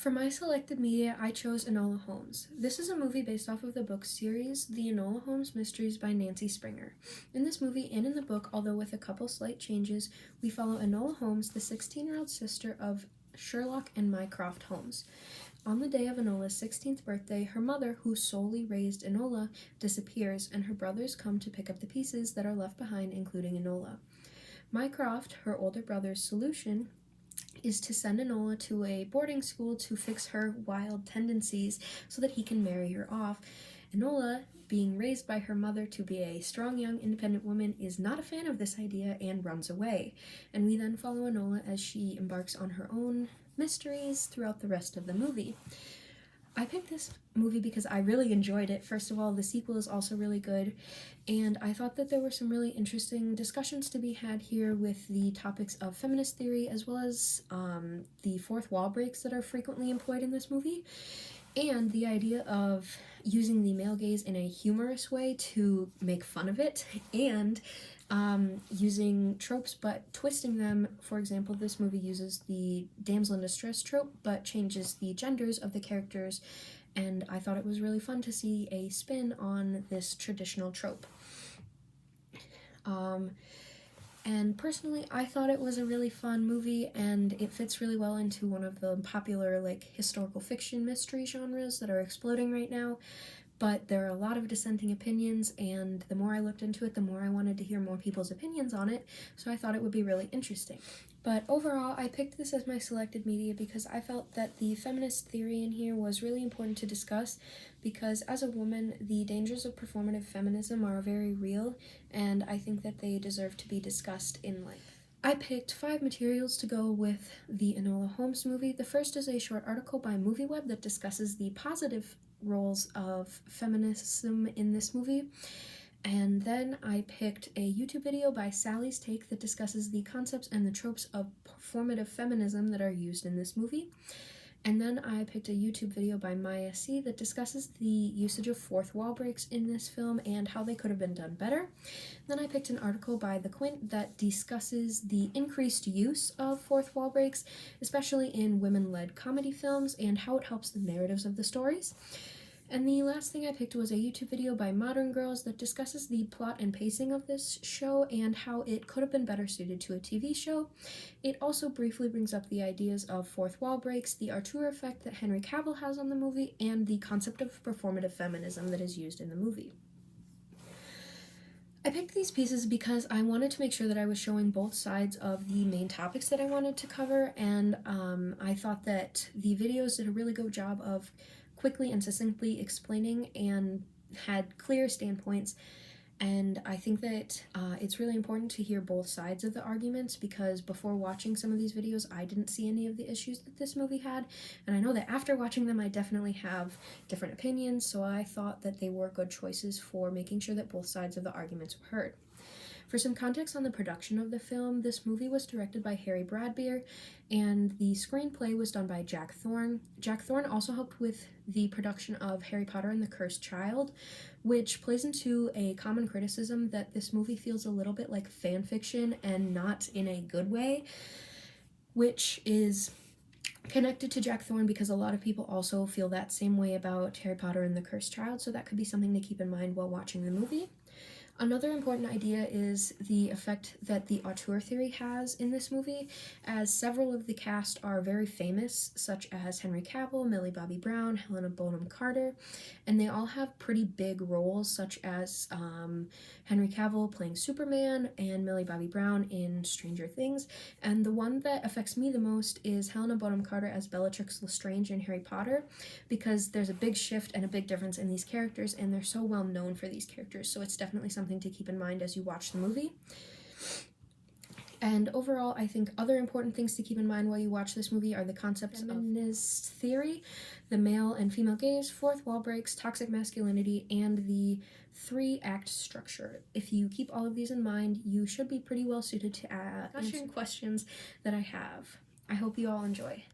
For my selected media, I chose Enola Holmes. This is a movie based off of the book series The Enola Holmes Mysteries by Nancy Springer. In this movie and in the book, although with a couple slight changes, we follow Enola Holmes, the 16-year-old sister of Sherlock and Mycroft Holmes. On the day of Enola's 16th birthday, her mother, who solely raised Enola, disappears, and her brothers come to pick up the pieces that are left behind, including Enola. Mycroft, her older brother's solution, is to send Enola to a boarding school to fix her wild tendencies so that he can marry her off. Enola, being raised by her mother to be a strong, young, independent woman, is not a fan of this idea and runs away. And we then follow Enola as she embarks on her own mysteries throughout the rest of the movie. I picked this movie because I really enjoyed it. First of all, the sequel is also really good, and I thought that there were some really interesting discussions to be had here with the topics of feminist theory as well as the fourth wall breaks that are frequently employed in this movie, and the idea of using the male gaze in a humorous way to make fun of it, and using tropes but twisting them. For example, this movie uses the damsel in distress trope but changes the genders of the characters, and I thought it was really fun to see a spin on this traditional trope. And personally, I thought it was a really fun movie, and it fits really well into one of the popular historical fiction mystery genres that are exploding right now. But there are a lot of dissenting opinions, and the more I looked into it, the more I wanted to hear more people's opinions on it, so I thought it would be really interesting. But overall, I picked this as my selected media because I felt that the feminist theory in here was really important to discuss, because as a woman, the dangers of performative feminism are very real, and I think that they deserve to be discussed in length. I picked 5 materials to go with the Enola Holmes movie. The first is a short article by MovieWeb that discusses the positive roles of feminism in this movie. And then I picked a YouTube video by Sally's Take that discusses the concepts and the tropes of performative feminism that are used in this movie. And then I picked a YouTube video by Maya C that discusses the usage of fourth wall breaks in this film and how they could have been done better. Then I picked an article by The Quint that discusses the increased use of fourth wall breaks, especially in women-led comedy films, and how it helps the narratives of the stories. And the last thing I picked was a YouTube video by Modern Girls that discusses the plot and pacing of this show and how it could have been better suited to a TV show. It also briefly brings up the ideas of fourth wall breaks, the Artur effect that Henry Cavill has on the movie, and the concept of performative feminism that is used in the movie. I picked these pieces because I wanted to make sure that I was showing both sides of the main topics that I wanted to cover, and I thought that the videos did a really good job of quickly and succinctly explaining and had clear standpoints. And I think that it's really important to hear both sides of the arguments, because before watching some of these videos, I didn't see any of the issues that this movie had. And I know that after watching them, I definitely have different opinions, so I thought that they were good choices for making sure that both sides of the arguments were heard. For some context on the production of the film, this movie was directed by Harry Bradbeer, and the screenplay was done by Jack Thorne. Jack Thorne also helped with the production of Harry Potter and the Cursed Child, which plays into a common criticism that this movie feels a little bit like fan fiction and not in a good way, which is connected to Jack Thorne because a lot of people also feel that same way about Harry Potter and the Cursed Child, so that could be something to keep in mind while watching the movie. Another important idea is the effect that the auteur theory has in this movie, as several of the cast are very famous, such as Henry Cavill, Millie Bobby Brown, Helena Bonham Carter, and they all have pretty big roles, such as Henry Cavill playing Superman and Millie Bobby Brown in Stranger Things. And the one that affects me the most is Helena Bonham Carter as Bellatrix Lestrange in Harry Potter, because there's a big shift and a big difference in these characters, and they're so well known for these characters, so it's definitely something to keep in mind as you watch the movie. And overall, I think other important things to keep in mind while you watch this movie are the concepts of feminist theory, the male and female gaze, fourth wall breaks, toxic masculinity, and the 3-act structure. If you keep all of these in mind, you should be pretty well suited to answering questions that I have. I hope you all enjoy.